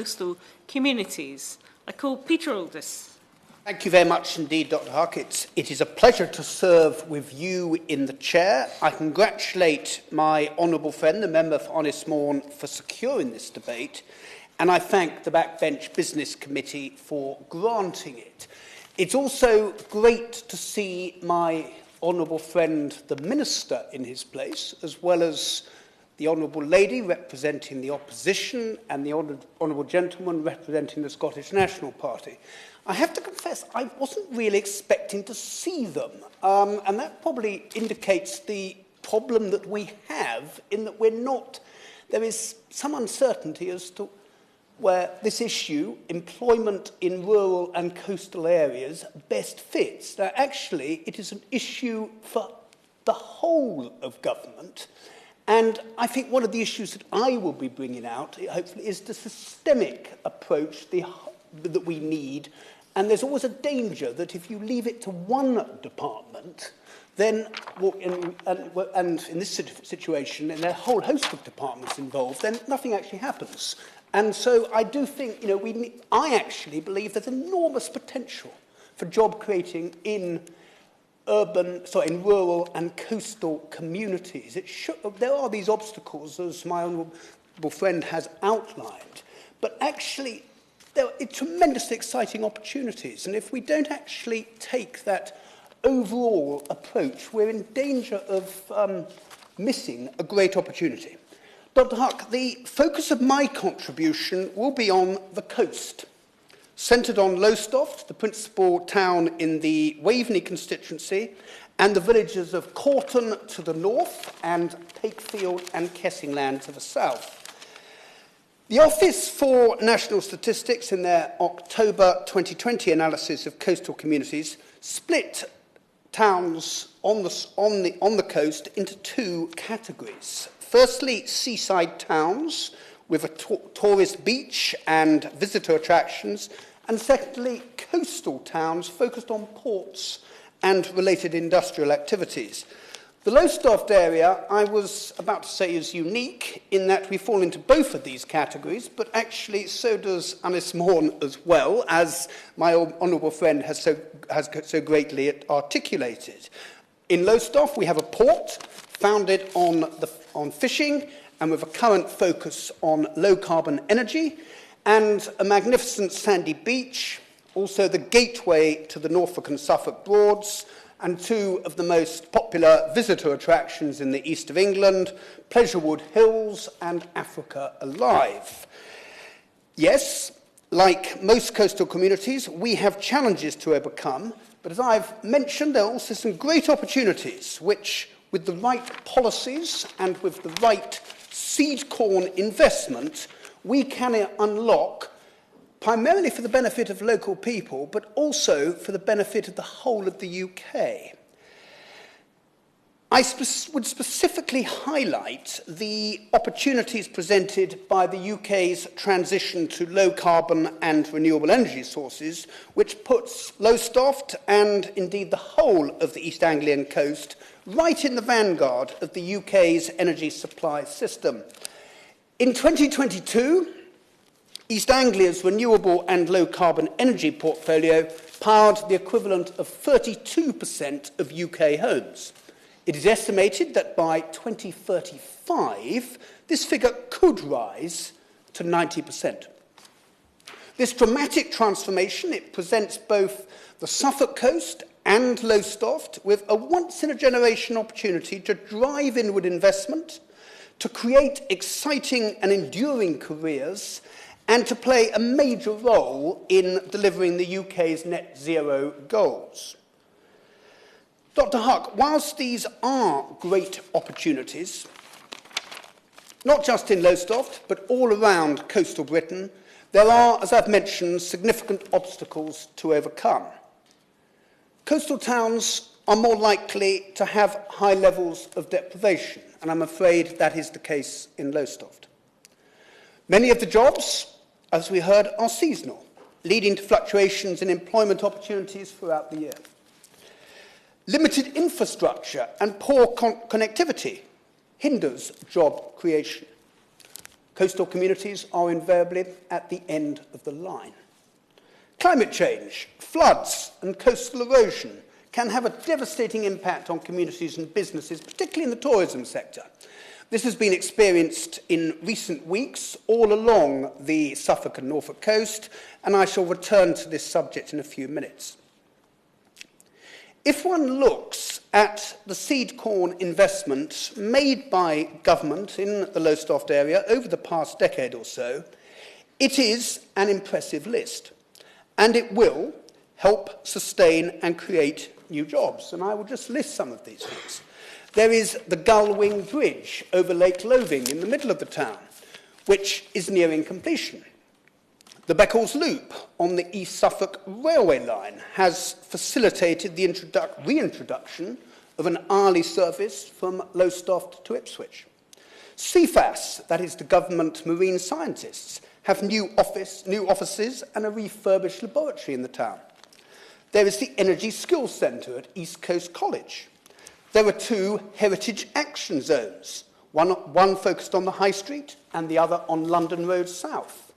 coastal communities. I call Peter Aldous. Thank you very much indeed, Dr. Huck. It is a pleasure to serve with you in the chair. I congratulate my honourable friend, the member for Honestmorn, for securing this debate, and I thank the Backbench Business Committee for granting it. It's also great to see my honourable friend, the Minister, in his place, as well as the honourable lady representing the opposition and the honourable gentleman representing the Scottish National Party. I have to confess, I wasn't really expecting to see them, and that probably indicates the problem that we have in that there is some uncertainty as to where this issue, employment in rural and coastal areas, best fits. Now, actually, it is an issue for the whole of government, and I think one of the issues that I will be bringing out, hopefully, is the systemic approach that we need. And there's always a danger that if you leave it to one department, then, and in this situation, and there are a whole host of departments involved, then nothing actually happens. And so I do think, I actually believe there's enormous potential for job creating in rural and coastal communities. There are these obstacles, as my honourable friend has outlined, but actually there are tremendously exciting opportunities. And if we don't actually take that overall approach, we're in danger of missing a great opportunity. Dr. Huck, the focus of my contribution will be on the coast, centred on Lowestoft, the principal town in the Waveney constituency, and the villages of Corton to the north and Pakefield and Kessingland to the south. The Office for National Statistics, in their October 2020 analysis of coastal communities, split towns on the coast into two categories. Firstly, seaside towns with a tourist beach and visitor attractions, and secondly, coastal towns focused on ports and related industrial activities. The Lowestoft area, I was about to say, is unique in that we fall into both of these categories, but actually so does Honestmorn as well, as my honourable friend has so greatly articulated. In Lowestoft, we have a port founded on fishing and with a current focus on low-carbon energy, and a magnificent sandy beach, also the gateway to the Norfolk and Suffolk Broads, and two of the most popular visitor attractions in the east of England, Pleasurewood Hills and Africa Alive. Yes, like most coastal communities, we have challenges to overcome, but as I've mentioned, there are also some great opportunities which, with the right policies and with the right seed corn investment, we can unlock, primarily for the benefit of local people, but also for the benefit of the whole of the UK. I would specifically highlight the opportunities presented by the UK's transition to low-carbon and renewable energy sources, which puts Lowestoft and indeed the whole of the East Anglian coast right in the vanguard of the UK's energy supply system. In 2022, East Anglia's renewable and low-carbon energy portfolio powered the equivalent of 32% of UK homes. It is estimated that by 2035, this figure could rise to 90%. This dramatic transformation, it presents both the Suffolk coast and Lowestoft with a once-in-a-generation opportunity to drive inward investment, to create exciting and enduring careers, and to play a major role in delivering the UK's net zero goals. Dr. Huck, whilst these are great opportunities, not just in Lowestoft, but all around coastal Britain, there are, as I've mentioned, significant obstacles to overcome. Coastal towns are more likely to have high levels of deprivation, and I'm afraid that is the case in Lowestoft. Many of the jobs, as we heard, are seasonal, leading to fluctuations in employment opportunities throughout the year. Limited infrastructure and poor connectivity hinders job creation. Coastal communities are invariably at the end of the line. Climate change, floods and coastal erosion can have a devastating impact on communities and businesses, particularly in the tourism sector. This has been experienced in recent weeks all along the Suffolk and Norfolk coast, and I shall return to this subject in a few minutes. If one looks at the seed corn investments made by government in the Lowestoft area over the past decade or so, it is an impressive list, and it will help sustain and create new jobs. And I will just list some of these things. There is the Gullwing Bridge over Lake Lothing in the middle of the town, which is nearing completion. The Beccles Loop on the East Suffolk railway line has facilitated the reintroduction of an hourly service from Lowestoft to Ipswich. CFAS, that is the government marine scientists, have new offices and a refurbished laboratory in the town. There is the Energy Skills Centre at East Coast College. There are 2 heritage action zones, one focused on the High Street and the other on London Road South.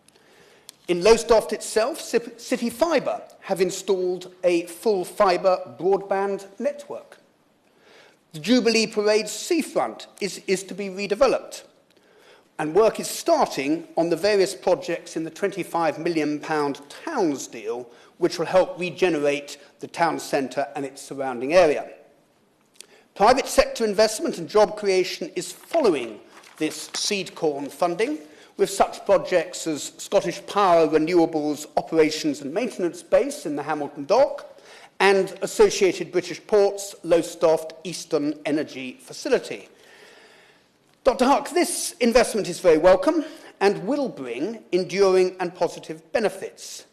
In Lowestoft itself, City Fibre have installed a full fibre broadband network. The Jubilee Parade seafront is to be redeveloped, and work is starting on the various projects in the £25 million Towns deal, which will help regenerate the town centre and its surrounding area. Private sector investment and job creation is following this seed corn funding, with such projects as Scottish Power Renewables Operations and Maintenance Base in the Hamilton Dock and Associated British Ports Lowestoft Eastern Energy Facility. Dr. Huck, this investment is very welcome and will bring enduring and positive benefits.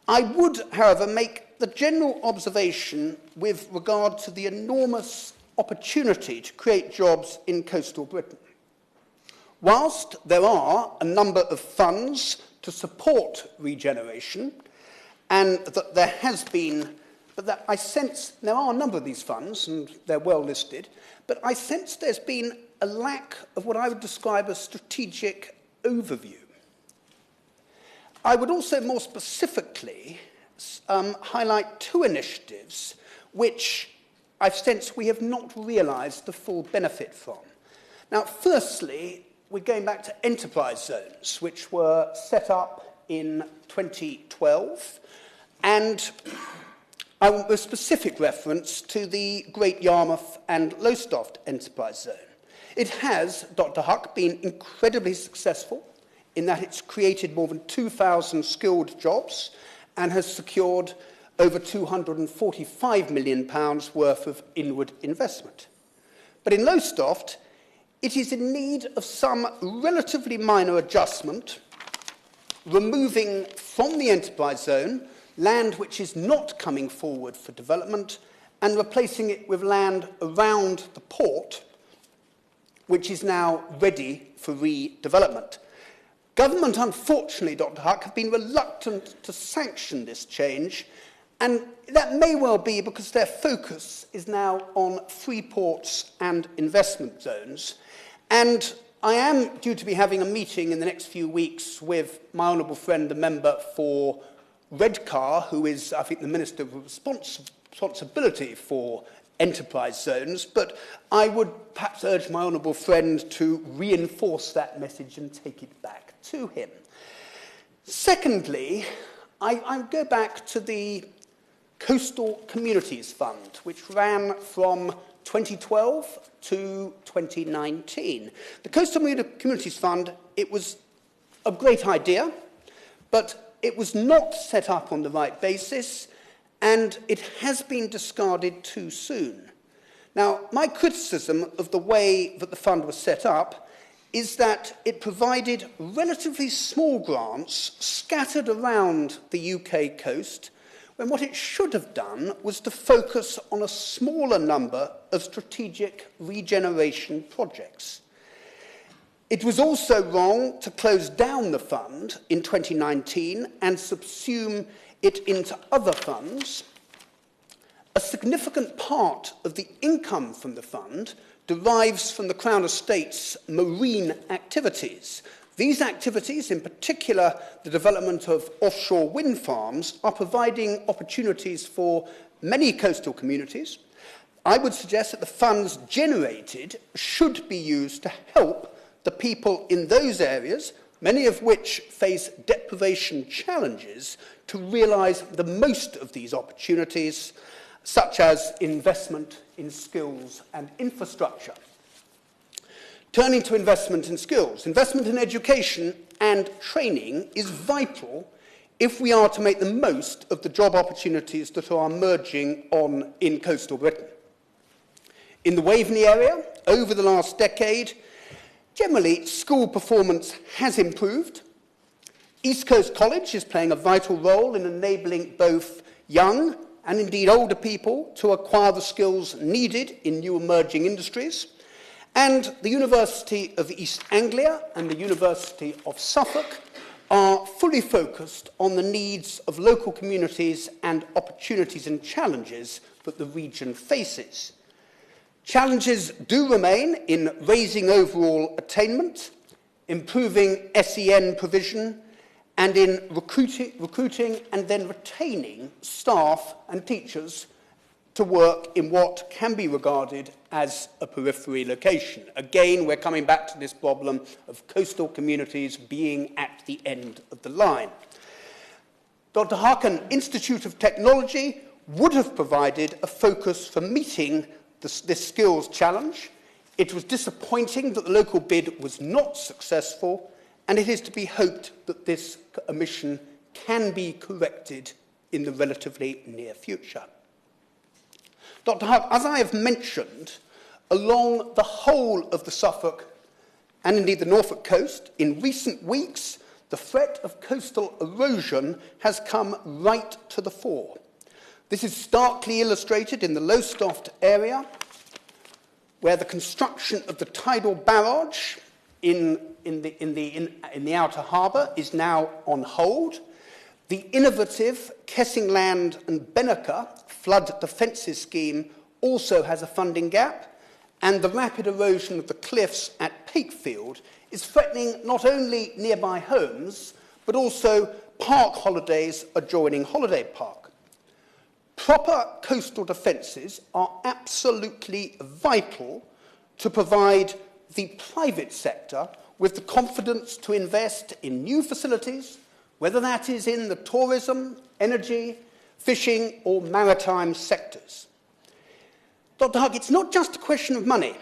I would, however, make the general observation with regard to the enormous opportunity to create jobs in coastal Britain. Whilst there are a number of funds to support regeneration, and that there has been, but that I sense there are a number of these funds, and they're well listed, but I sense there's been a lack of what I would describe as strategic overview. I would also more specifically highlight 2 initiatives which I've sensed we have not realised the full benefit from. Now, firstly, we're going back to enterprise zones, which were set up in 2012, and I want a specific reference to the Great Yarmouth and Lowestoft enterprise zone. It has, Dr. Huck, been incredibly successful in that it's created more than 2,000 skilled jobs and has secured over £245 million worth of inward investment. But in Lowestoft, it is in need of some relatively minor adjustment, removing from the enterprise zone land which is not coming forward for development and replacing it with land around the port, which is now ready for redevelopment. Government, unfortunately, Dr. Huck, have been reluctant to sanction this change, and that may well be because their focus is now on free ports and investment zones. And I am due to be having a meeting in the next few weeks with my honourable friend, the member for Redcar, who is, I think, the Minister with responsibility for enterprise zones, but I would perhaps urge my honourable friend to reinforce that message and take it back to him. Secondly, I go back to the Coastal Communities Fund, which ran from 2012 to 2019. The Coastal Communities Fund, it was a great idea, but it was not set up on the right basis, and it has been discarded too soon. Now, my criticism of the way that the fund was set up is that it provided relatively small grants scattered around the UK coast, when what it should have done was to focus on a smaller number of strategic regeneration projects. It was also wrong to close down the fund in 2019 and subsume it into other funds. A significant part of the income from the fund derives from the Crown Estate's marine activities. These activities, in particular the development of offshore wind farms, are providing opportunities for many coastal communities. I would suggest that the funds generated should be used to help the people in those areas, many of which face deprivation challenges, to realise the most of these opportunities, such as investment in skills and infrastructure. Turning to investment in skills, investment in education and training is vital if we are to make the most of the job opportunities that are emerging in coastal Britain. In the Waveney area, over the last decade, generally school performance has improved. East Coast College is playing a vital role in enabling both young and indeed older people to acquire the skills needed in new emerging industries. And the University of East Anglia and the University of Suffolk are fully focused on the needs of local communities and opportunities and challenges that the region faces. Challenges do remain in raising overall attainment, improving SEN provision, and in recruiting and then retaining staff and teachers to work in what can be regarded as a periphery location. Again, we're coming back to this problem of coastal communities being at the end of the line. Dr. Harkin Institute of Technology would have provided a focus for meeting this skills challenge. It was disappointing that the local bid was not successful, and it is to be hoped that this omission can be corrected in the relatively near future. Dr. Hark, as I have mentioned, along the whole of the Suffolk and indeed the Norfolk coast, in recent weeks, the threat of coastal erosion has come right to the fore. This is starkly illustrated in the Lowestoft area, where the construction of the tidal barrage in the outer harbour is now on hold. The innovative Kessingland and Benneker flood defences scheme also has a funding gap, and the rapid erosion of the cliffs at Pakefield is threatening not only nearby homes, but also park holidays adjoining Holiday Park. Proper coastal defences are absolutely vital to provide the private sector with the confidence to invest in new facilities, whether that is in the tourism, energy, fishing or maritime sectors. Dr. Hugg, it's not just a question of money.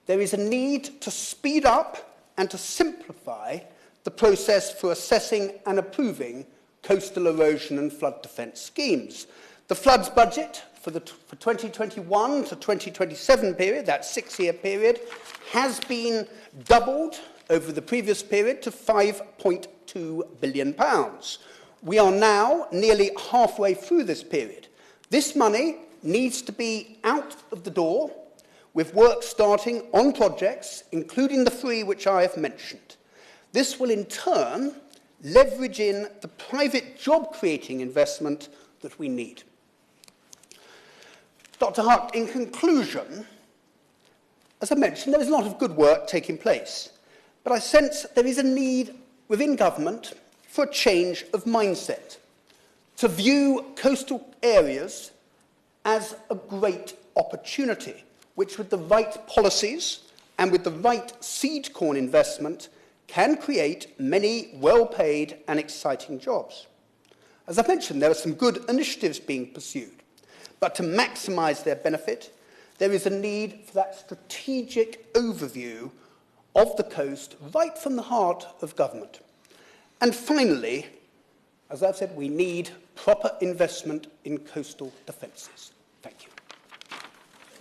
There is a need to speed up and to simplify the process for assessing and approving coastal erosion and flood defence schemes. The floods budget for 2021 to 2027 period, that 6-year period, has been doubled over the previous period to £5.2 billion. We are now nearly halfway through this period. This money needs to be out of the door, with work starting on projects, including the 3 which I have mentioned. This will in turn leverage in the private job-creating investment that we need. Dr. Hart, in conclusion, as I mentioned, there is a lot of good work taking place, but I sense there is a need within government for a change of mindset, to view coastal areas as a great opportunity, which with the right policies and with the right seed corn investment can create many well-paid and exciting jobs. As I mentioned, there are some good initiatives being pursued, but to maximise their benefit, there is a need for that strategic overview of the coast right from the heart of government. And finally, as I've said, we need proper investment in coastal defences. Thank you.